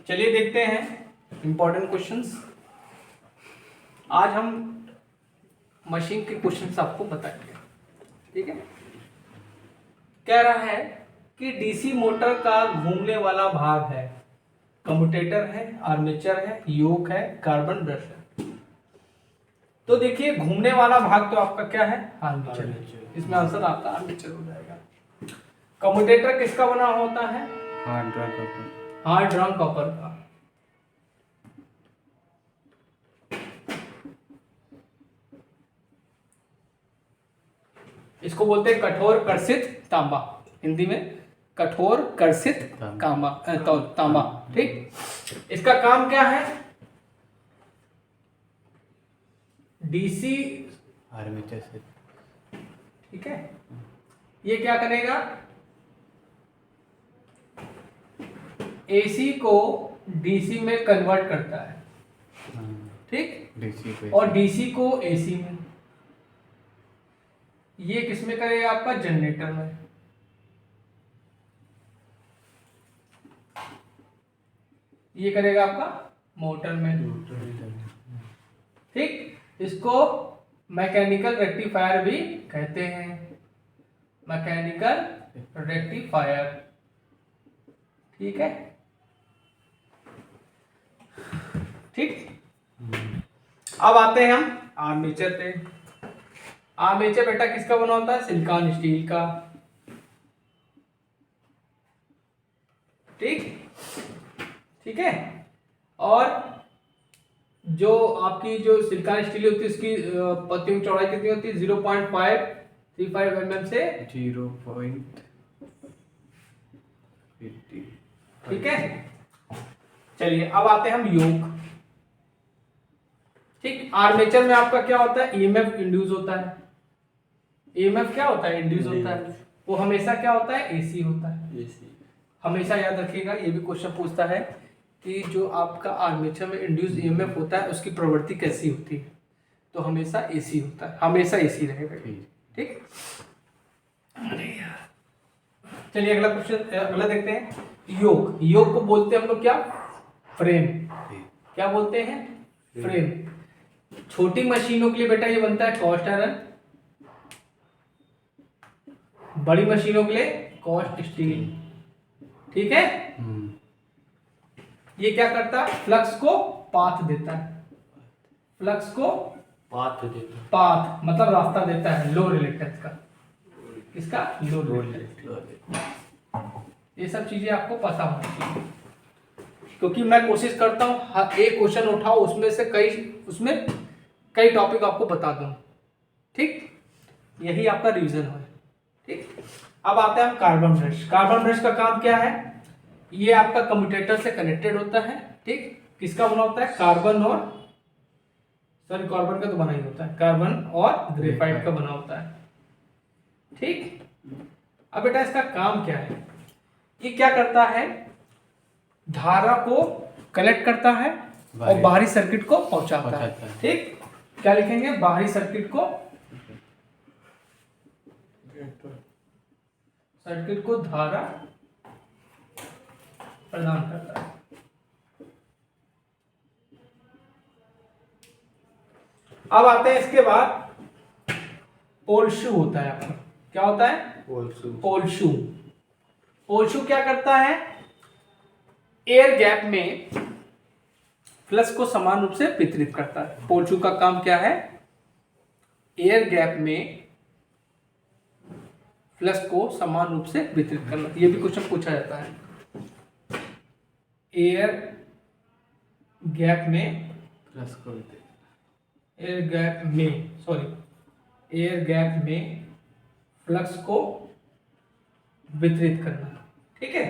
चलिए देखते हैं इंपॉर्टेंट क्वेश्चंस। आज हम मशीन के क्वेश्चंस आपको बताएंगे, ठीक है। कह रहा है कि डीसी मोटर का घूमने वाला भाग है, कम्यूटेटर है, आर्मेचर है, योक है, कार्बन ब्रश है। तो देखिए घूमने वाला भाग तो आपका क्या है, आर्मेचर है। इसमें आंसर आपका आर्मेचर हो जाएगा। कम्यूटेटर किसका बना होता है, हार्ड ड्रम कॉपर का। इसको बोलते हैं कठोर कर्षित तांबा, हिंदी में कठोर कर्षित तांबा, ठीक। इसका काम क्या है, डीसी आर्मेचर से, ठीक है। ये क्या करेगा, एसी को डीसी में कन्वर्ट करता है, ठीक, डीसी को, और डीसी को एसी में। ये किसमें करेगा, आपका जनरेटर में। ये करेगा आपका मोटर में, ठीक। इसको मैकेनिकल रेक्टिफायर भी कहते हैं, मैकेनिकल रेक्टिफायर, ठीक है, ठीक। अब आते हैं हम आर्मेचर पे। आर्मेचर बेटा किसका बना होता है, सिलिकॉन स्टील का, ठीक, ठीक है। और जो आपकी जो सिलिकॉन स्टील होती है उसकी पत्तियों की चौड़ाई कितनी होती है, 0.535 mm से 0.50, ठीक है। चलिए अब आते हैं हम योक, ठीक। आर्मेचर में आपका क्या होता है, ईएमएफ इंड्यूस होता है। ईएमएफ क्या होता है, इंड्यूस होता है। वो हमेशा क्या होता है, एसी होता है। हमेशा याद रखिएगा, ये भी क्वेश्चन पूछता है कि जो आपका आर्मेचर में इंड्यूस ईएमएफ होता है उसकी प्रवृत्ति कैसी होती है, तो हमेशा एसी होता है, हमेशा एसी रहेगा, ठीक। चलिए अगला क्वेश्चन, अगला देखते हैं। योक, योक को बोलते हैं हम लोग क्या, फ्रेम। क्या बोलते हैं, फ्रेम। छोटी मशीनों के लिए बेटा ये बनता है कॉस्ट आयरन, बड़ी मशीनों के लिए कॉस्ट स्टील, ठीक है। ये क्या करता है, फ्लक्स को पाथ देता है, फ्लक्स को पाथ देता है, पाथ मतलब रास्ता देता है, लो रिलेक्टेंस का, किसका, लो रिलेक्टेंस। ये सब चीजें आपको पता होनी चाहिए, क्योंकि मैं कोशिश करता हूँ एक क्वेश्चन उठाओ उसमें से कई टॉपिक आपको बता दूं, ठीक। यही आपका रिवीजन है, ठीक। अब आते हैं हम कार्बन ब्रश। कार्बन ब्रश का काम क्या है, ये आपका कम्यूटेटर से कनेक्टेड होता है, ठीक। किसका बना होता है, कार्बन और कार्बन का तो बना ही होता है, कार्बन और ग्रेफाइट का बना होता है, ठीक। अब बेटा इसका काम क्या है, ये क्या करता है, धारा को कनेक्ट करता है और बाहरी सर्किट को पहुंचाता है, ठीक। क्या लिखेंगे, बाहरी सर्किट को धारा प्रदान करता है। अब आते हैं इसके बाद पोल शू होता है आपका, क्या होता है, पोल शू। पोल शू क्या करता है, एयर गैप में फ्लक्स को समान रूप से वितरित करता है। पोल शू का काम क्या है, एयर गैप में फ्लक्स को समान रूप से वितरित करना। ये भी क्वेश्चन पूछा जाता है, एयर गैप में फ्लक्स को एयर गैप में फ्लक्स को वितरित करना, ठीक है।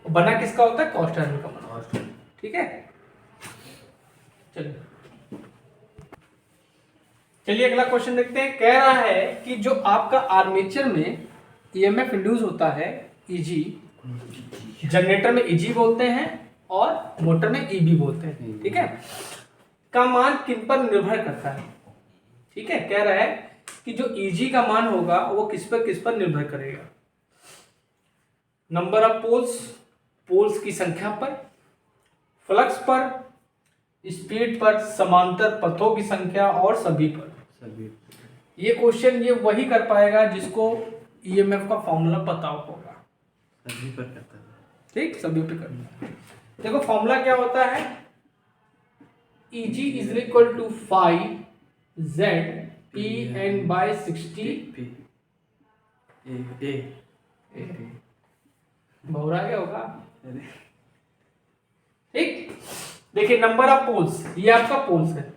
बना किसका होता है, कॉस्ट आयरन का बना होता है, ठीक है। चलिए अगला क्वेश्चन देखते हैं। कह रहा है कि जो आपका आर्मेचर में ईएमएफ इंड्यूस होता है, ईजी, जनरेटर में ईजी बोलते हैं और मोटर में ईबी बोलते हैं, ठीक है। का मान किन पर निर्भर करता है, ठीक है। कह रहा है कि जो ईजी का मान होगा वो किस पर निर्भर करेगा। नंबर ऑफ पोल्स, पोल्स की संख्या पर, फ्लक्स पर, स्पीड पर, समांतर पथों की संख्या और सभी पर। सभी ये क्वेश्चन ये वही कर पाएगा जिसको ईएमएफ का फॉर्मूला पता होगा। सभी पर करता है। ठीक, सभी पे करना है। देखो फॉर्मूला क्या होता है, Eg is equal to 5 Z Pn by 60। P A बहुरा गया होगा। अरे ठीक, देखिए नंबर ऑफ पोल्स, ये आपका पोल्स है,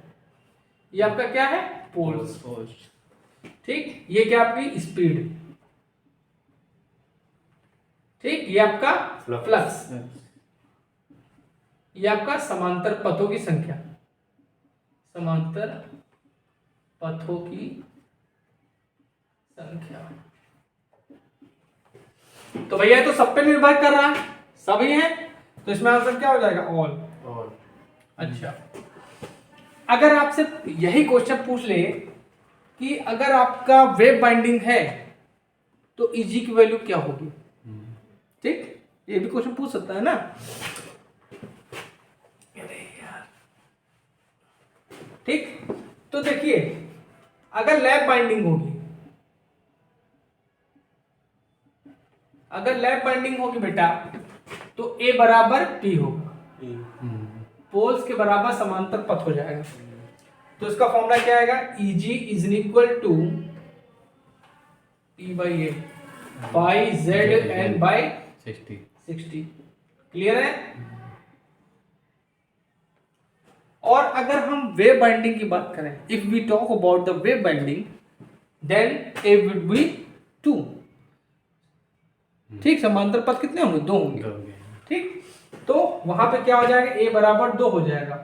ये आपका क्या है, पोल्स। ठीक, ये क्या आपकी स्पीड, ठीक, ये आपका फ्लक्स, ये आपका समांतर पथों की संख्या, समांतर पथों की संख्या। तो भैया ये तो सब पे निर्भर कर रहा है, सभी है, तो इसमें आंसर क्या हो जाएगा, ऑल। और अच्छा, अगर आपसे यही क्वेश्चन पूछ ले कि अगर आपका वेव बाइंडिंग है तो Eg की वैल्यू क्या होगी, ठीक, ये भी क्वेश्चन पूछ सकता है ना। अरे यार, ठीक, तो देखिए अगर लैप बाइंडिंग होगी, अगर लैप बाइंडिंग होगी बेटा तो A बराबर P होगा, पोल्स के बराबर समांतर पथ हो जाएगा। तो इसका फॉर्मूला क्या आएगा, Eg is equal to P by a 5ZN by 60। Clear है। और अगर हम वेव बाइंडिंग की बात करें, if we talk about the wave binding then a would be 2। ठीक, समांतर पथ कितने होंगे, 2 होंगे। ठीक, तो वहां पे क्या हो जाएगा, A बराबर 2 हो जाएगा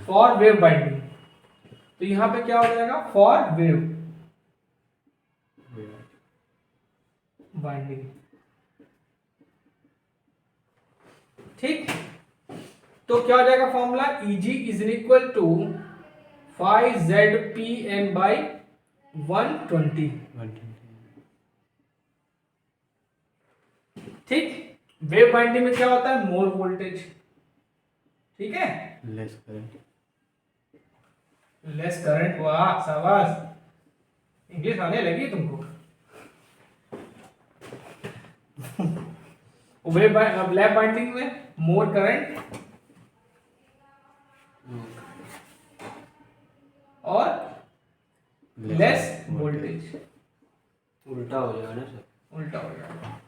फॉर वेव बाइंडिंग। तो यहां पे क्या हो जाएगा, फॉर वेव बाइंडिंग। ठीक, तो क्या हो जाएगा formula, Eg is equal to 5ZPN by 120। ठीक, वेव बाइंडिंग में क्या होता है, मोर वोल्टेज, ठीक है, लेस करंट। Less current. वाह शाबाश, इंग्लिश आने लगी तुमको। वेव लैप बाइंडिंग में मोर करंट और लेस वोल्टेज। उल्टा हो जाएगा ना सर, उल्टा हो जाएगा।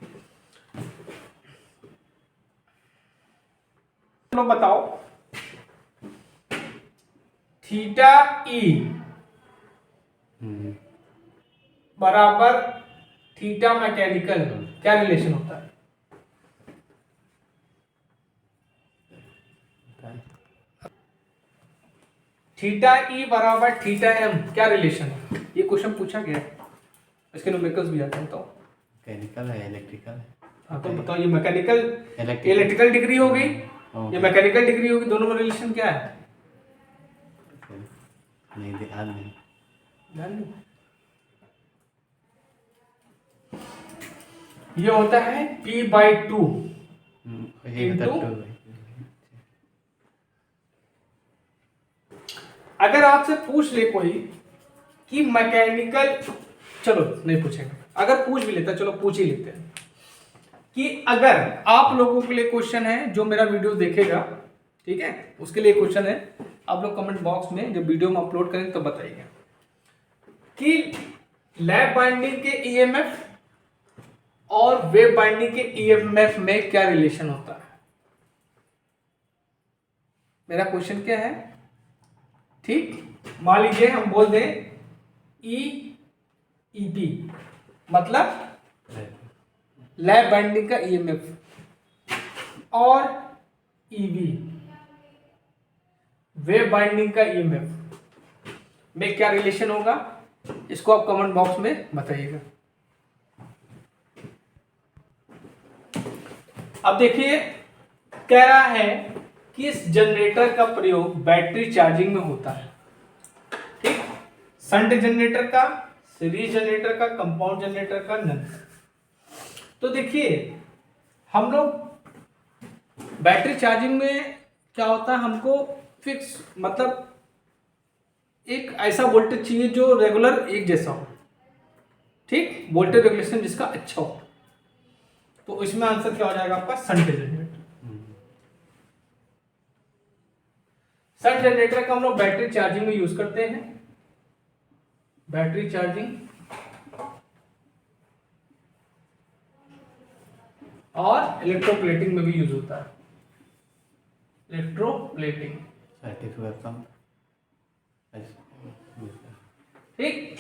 चलो बताओ, थीटा ई बराबर थीटा मैकेनिकल क्या रिलेशन होता है, थीटा ई बराबर थीटा एम क्या रिलेशन है, ये क्वेश्चन पूछा गया है, इसके न्यूमेरिकल्स भी आते हैं। तो मैकेनिकल है, इलेक्ट्रिकल है। हाँ तो बताओ, ये मैकेनिकल इलेक्ट्रिकल इलेक्ट्रिकल डिग्री हो गई, ये मैकेनिकल डिग्री होगी, दोनों में रिलेशन क्या है, नहीं, ध्यान नहीं। ध्यान दो। ये होता है P/2 Into- अगर आपसे पूछ ले कोई कि मैकेनिकल, चलो नहीं पूछेगा, अगर पूछ भी लेता, चलो पूछ ही लेते हैं कि अगर आप लोगों के लिए क्वेश्चन है जो मेरा वीडियो देखेगा, ठीक है, उसके लिए क्वेश्चन है, आप लोग कमेंट बॉक्स में जब वीडियो में अपलोड करेंगे तो बताइएगा कि लैप बाइंडिंग के ईएमएफ और वेव बाइंडिंग के ईएमएफ में क्या रिलेशन होता है। मेरा क्वेश्चन क्या है, ठीक, मान लीजिए हम बोल दें ईटी मतलब लैप बाइंडिंग का ईएमएफ और ईवी वेव बाइंडिंग का ईएमएफ में क्या रिलेशन होगा, इसको आप कमेंट बॉक्स में बताइएगा। अब देखिए कह रहा है कि इस जनरेटर का प्रयोग बैटरी चार्जिंग में होता है, ठीक, शंट जनरेटर का, सीरीज जनरेटर का, कंपाउंड जनरेटर का, नन। तो देखिए हम लोग बैटरी चार्जिंग में क्या होता है, हमको फिक्स मतलब एक ऐसा वोल्टेज चाहिए जो रेगुलर एक जैसा हो, ठीक, वोल्टेज रेगुलेशन जिसका अच्छा हो। तो इसमें आंसर क्या हो जाएगा आपका, शंट जनरेटर। शंट जनरेटर का हम लोग बैटरी चार्जिंग में यूज करते हैं, बैटरी चार्जिंग और इलेक्ट्रोप्लेटिंग में भी यूज होता है, इलेक्ट्रोप्लेटिंग, सर्टिफिकेट कम ठीक।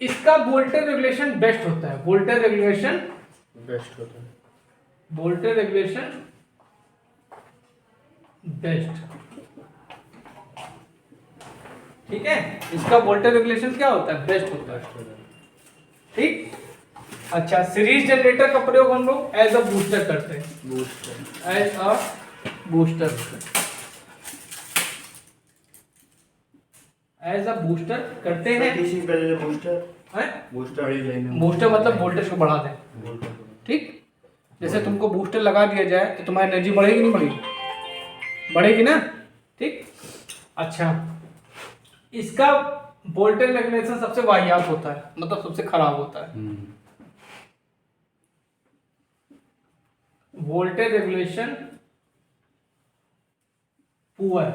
इसका वोल्टेज रेगुलेशन बेस्ट होता है, वोल्टेज रेगुलेशन बेस्ट होता है। वोल्टेज रेगुलेशन बेस्ट, ठीक है। इसका वोल्टेज रेगुलेशन क्या होता है, बेस्ट होता है, ठीक। अच्छा, सीरीज जनरेटर का प्रयोग हम लोग एज अ बूस्टर करते हैं, as a booster, as a booster करते हैं। बूस्टर मतलब वोल्टेज को बढ़ा दें, ठीक। जैसे तुमको बूस्टर लगा दिया जाए तो तुम्हारी एनर्जी बढ़ेगी नहीं बढ़ेगी, बढ़ेगी ना, ठीक। अच्छा, इसका वोल्टेज रेगुलेशन सबसे वाहियात होता है, मतलब सबसे खराब होता है। Voltage regulation poor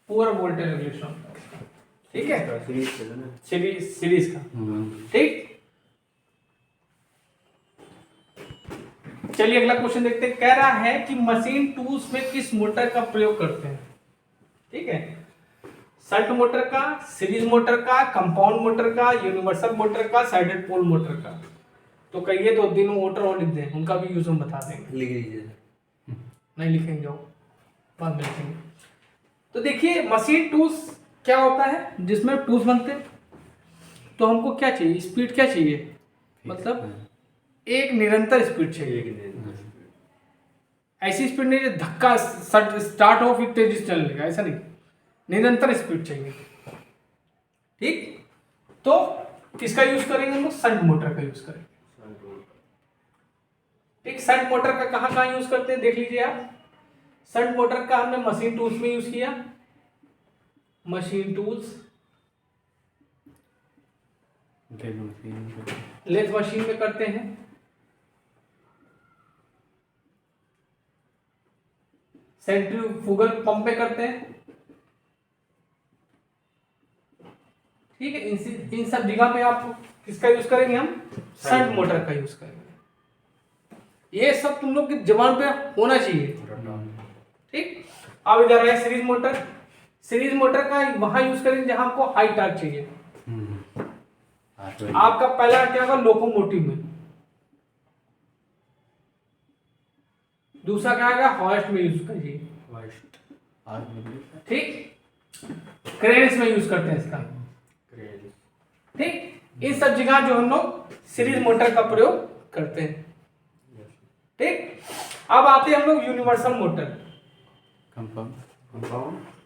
voltage regulation होता है, ठीक है, सीरीज का, ठीक। चलिए अगला क्वेश्चन देखते हैं। कह रहा है कि मशीन टूल्स में किस मोटर का प्रयोग करते हैं, ठीक है। शंट मोटर का, सीरीज मोटर का, कंपाउंड मोटर का, यूनिवर्सल मोटर का, साइडेड पोल मोटर का। तो कहिए दो तीनों मोटर और लिख दें, उनका भी यूज हम बता देंगे। लिख लीजिए। नहीं लिखेंगे, वो बाद में लिखेंगे। तो देखिए मशीन टूल्स क्या होता है, जिसमें टूल्स बनते हैं। तो हमको क्या चाहिए, स्पीड क्या चाहिए, मतलब एक निरंतर स्पीड चाहिए, ऐसी स्पीड नहीं जो धक्का स्टार्ट हो फिर तेजी से चलने लगा, ऐसा नहीं, निरंतर स्पीड चाहिए, ठीक। तो किसका यूज करेंगे हम लोग, शंट मोटर का यूज करेंगे, ठीक। शंट मोटर का कहां कहां यूज करते हैं देख लीजिए आप। शंट मोटर का हमने मशीन टूल्स में यूज किया, मशीन टूल्स, लेथ मशीन में करते हैं, सेंट्रीफ्यूगल पंप में करते हैं, ठीक है। इन सब जगह पे आप किसका यूज करेंगे, हम शंट मोटर का यूज करेंगे। ये सब तुम लोग की जबान पे होना चाहिए, ठीक। अब इधर है सीरीज मोटर, सीरीज मोटर का वहां यूज करेंगे जहां हमको हाई टॉर्क चाहिए। आपका पहला क्या होगा, लोकोमोटिव में, दूसरा क्या आएगा, हॉर्स्ट में यूज करिए, ठीक। क्रेन्स में यूज करते हैं इसका, ठीक। इन सब जगह जो हम लोग सीरीज मोटर का प्रयोग करते हैं, ठीक। अब आते हैं हम लोग यूनिवर्सल मोटर,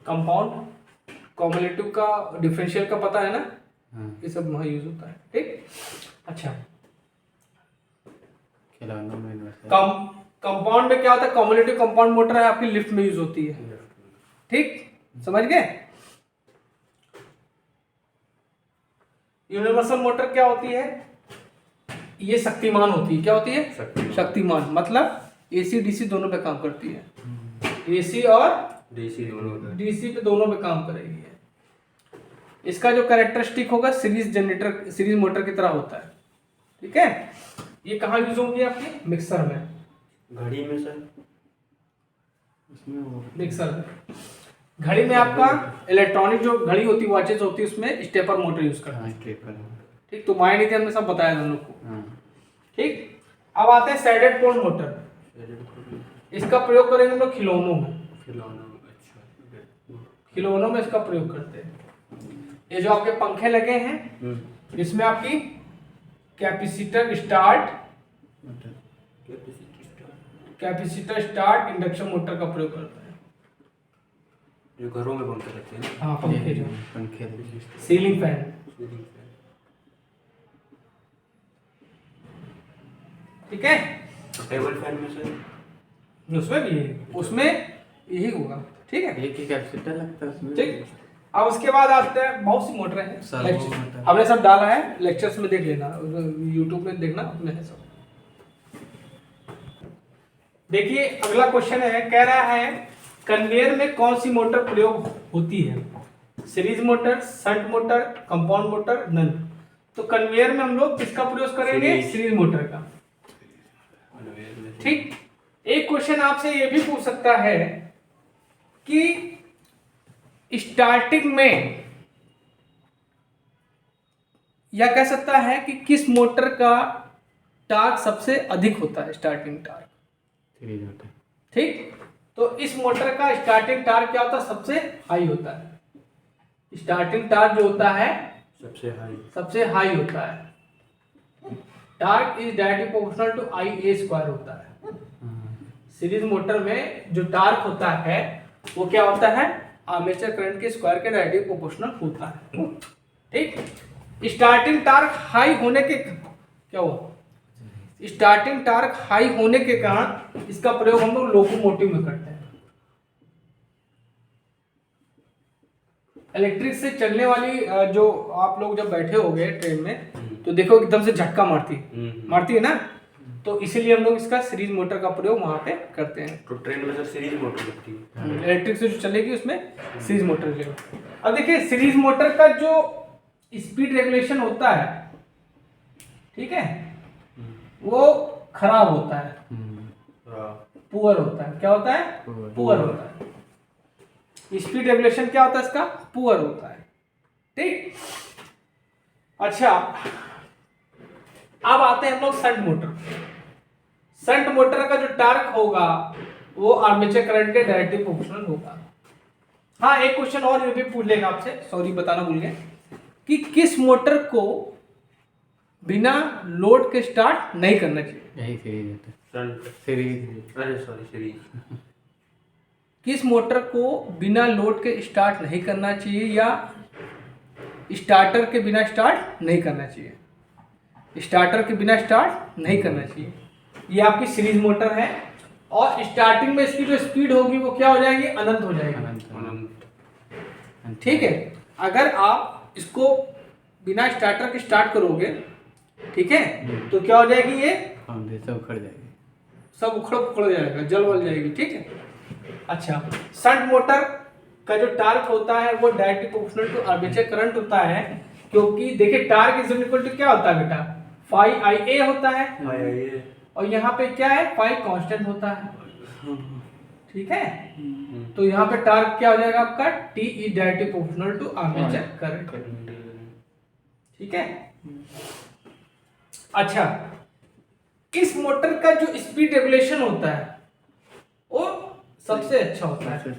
कंपाउंड, कॉम्युलेटिव का, डिफरेंशियल का पता है ना, ये सब वहां यूज होता है, ठीक। अच्छा, कंपाउंड में क्या होता है, कॉम्युलेटिव कंपाउंड मोटर है आपकी लिफ्ट में यूज होती है, ठीक, समझ गए। यूनिवर्सल मोटर क्या होती है, ये शक्तिमान होती है, क्या होती है, शक्तिमान, मतलब एसी डीसी दोनों पे काम करती है, एसी और डीसी पे दोनों पे काम करेगी है। इसका जो कैरेक्टरिस्टिक होगा सीरीज जनरेटर, सीरीज मोटर की तरह होता है, ठीक है। ये कहाँ यूज होंगी आपके, मिक्सर में, घड़ी में सर, मिक्सर में, घड़ी में आपका इलेक्ट्रॉनिक जो घड़ी होती है, वॉचेस होती है, उसमें स्टेपर मोटर यूज करते हैं, ठीक। तो माइंड हमने सब बताया हम लोग को, ठीक। अब आते हैं साइडेड पोल मोटर, इसका प्रयोग करेंगे हम लोग खिलौनों में, खिलौनों में इसका प्रयोग करते हैं। ये जो आपके पंखे लगे हैं, इसमें आपकी कैपेसिटर स्टार्ट इंडक्शन मोटर का प्रयोग करते हैं, जो घरों में पंखे रहते हैं। हाँ, पंखे जो पंखे, सीलिंग फैन। ठीक है। टेबल फैन में सर उसमें भी है, उसमें यही होगा, ठीक है। एक ही कैपेसिटर लगता है उसमें। ठीक, अब उसके बाद आते हैं, बहुत सी मोटर है, सर्वो मोटर। हमने सब डाला है, लेक्चर्स में देख लेना, यूट्यूब में देखना, उसमें है सब। देखिए अगला क्वेश्चन है, कह रहा है कन्वेयर में कौन सी मोटर प्रयोग होती है? Series motor, shunt motor, compound motor, none. तो कन्वेयर में हम लोग किसका प्रयोग करेंगे? सीरीज मोटर का। ठीक, एक क्वेश्चन आपसे ये भी पूछ सकता है कि स्टार्टिंग में, या कह सकता है कि किस मोटर का टार्क सबसे अधिक होता है, स्टार्टिंग टार्क। Series motor. ठीक, तो इस मोटर का स्टार्टिंग टार्क क्या होता है? सबसे हाई होता है। स्टार्टिंग टार्क जो होता है सबसे हाई होता है। Torque is directly proportional to I a square होता है। सीरीज मोटर में जो टार्क होता है वो क्या होता है? आर्मेचर करंट के स्क्वायर के डायरेक्टली प्रोपोर्शनल होता है। ठीक, स्टार्टिंग टार्क हाई होने के क्या हुआ? स्टार्टिंग टार्क हाई होने के कारण इसका प्रयोग हम लोग लोकोमोटिव में करते हैं। इलेक्ट्रिक से चलने वाली जो आप लोग जब बैठे होगे ट्रेन में तो देखो एकदम से झटका मारती है ना, तो इसीलिए हम लोग इसका सीरीज मोटर का प्रयोग वहां पे करते हैं। तो ट्रेन में सर सीरीज मोटर लगती है। इलेक्ट्रिक से जो चलेगी उसमें सीरीज मोटर जो। अब देखिए सीरीज मोटर का जो स्पीड रेगुलेशन होता है, ठीक है, वो खराब होता है, पुअर होता है। क्या होता है? पुअर होता है। स्पीड रेगुलेशन क्या होता है इसका? पुअर होता है। ठीक, अच्छा अब आते हैं हम लोग शंट मोटर। शंट मोटर का जो टार्क होगा वो आर्मेचर करंट के डायरेक्टली प्रोपोर्शनल होगा। हाँ, एक क्वेश्चन और ये भी पूछ लेगा आपसे, सॉरी बताना भूल गए, कि किस मोटर को बिना लोड के स्टार्ट नहीं करना चाहिए? यही सीरीज होता है। सीरीज, अरे सॉरी सीरीज। किस मोटर को बिना लोड के स्टार्ट नहीं करना चाहिए या स्टार्टर के बिना स्टार्ट नहीं करना चाहिए? स्टार्टर के बिना स्टार्ट नहीं करना चाहिए। ये आपकी सीरीज मोटर है और स्टार्टिंग में इसकी जो स्पीड होगी वो क्या हो जाएगी? अनंत हो जाएगी। ठीक है, अगर आप इसको बिना स्टार्टर के स्टार्ट करोगे, ठीक है, तो क्या हो जाएगी? ये सब उखड़ जाएगी, सब उखड़ जाएगा, जल वल जाएगी। ठीक है, अच्छा शंट मोटर का जो टार्क होता है वो directly proportional to armature current होता है, क्योंकि देखिए टार्क इज इक्वल टू क्या होता है बेटा? फाई आई ए होता है, और यहाँ पे क्या है? फाई कांस्टेंट होता है। ठीक है, तो यहाँ पे टार्क क्या हो जाएगा आपका? T is directly proportional to armature current. ठीक है, अच्छा इस मोटर का जो स्पीड रेगुलेशन होता है वो सबसे अच्छा होता है।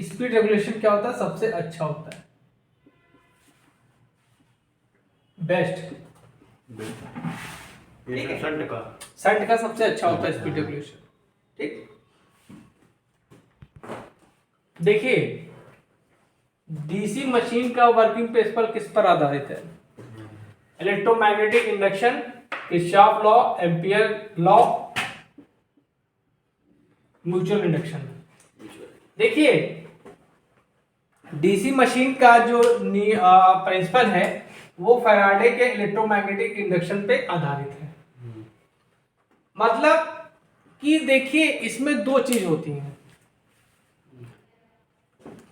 स्पीड रेगुलेशन क्या होता है? सबसे अच्छा होता है, बेस्ट। ठीक है, शंट का सबसे अच्छा होता है स्पीड रेगुलेशन। ठीक, देखिए डीसी मशीन का वर्किंग प्रिंसिपल किस पर आधारित है? Electromagnetic induction, Kirchhoff law, ampere law, mutual induction. देखिए डीसी मशीन का जो प्रिंसिपल है वो फैराडे के इलेक्ट्रोमैग्नेटिक इंडक्शन पे आधारित है। मतलब कि देखिए इसमें दो चीज होती हैं।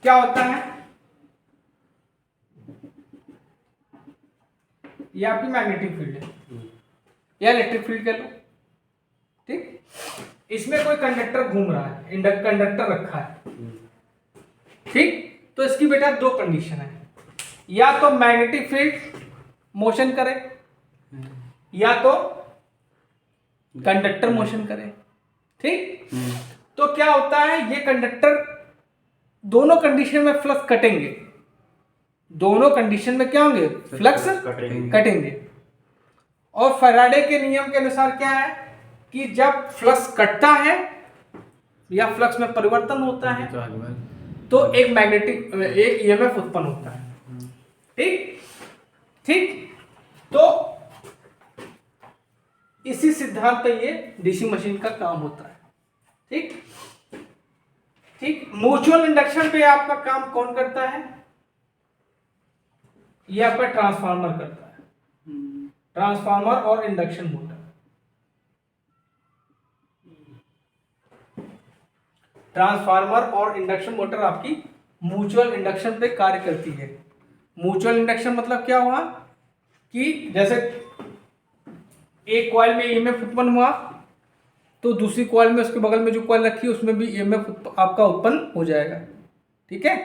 क्या होता है? ये आपकी मैग्नेटिक फील्ड है या इलेक्ट्रिक फील्ड कह लो। ठीक, इसमें कोई कंडक्टर घूम रहा है, कंडक्टर रखा है। ठीक, तो इसकी बेटा दो कंडीशन है, या तो मैग्नेटिक फील्ड मोशन करे या तो कंडक्टर मोशन करे। ठीक, तो क्या होता है? ये कंडक्टर दोनों कंडीशन में फ्लक्स कटेंगे, दोनों कंडीशन में क्या होंगे? फ्लक्स कटेंगे। और फैराडे के नियम के अनुसार क्या है कि जब फ्लक्स कटता है या फ्लक्स में परिवर्तन होता है तो एक ईएमएफ उत्पन्न होता है। ठीक, ठीक, तो इसी सिद्धांत पे ये डीसी मशीन का काम होता है। ठीक ठीक। म्यूचुअल इंडक्शन पे आपका काम कौन करता है? ये आपका ट्रांसफार्मर करता है, ट्रांसफार्मर और इंडक्शन मोटर। ट्रांसफार्मर और इंडक्शन मोटर आपकी म्यूचुअल इंडक्शन पे कार्य करती है। म्यूचुअल इंडक्शन मतलब क्या हुआ कि जैसे एक कॉइल में ईएमएफ उत्पन्न हुआ तो दूसरी कॉइल में उसके बगल में जो कॉइल रखी है उसमें भी ईएमएफ आपका उत्पन्न हो जाएगा। ठीक है।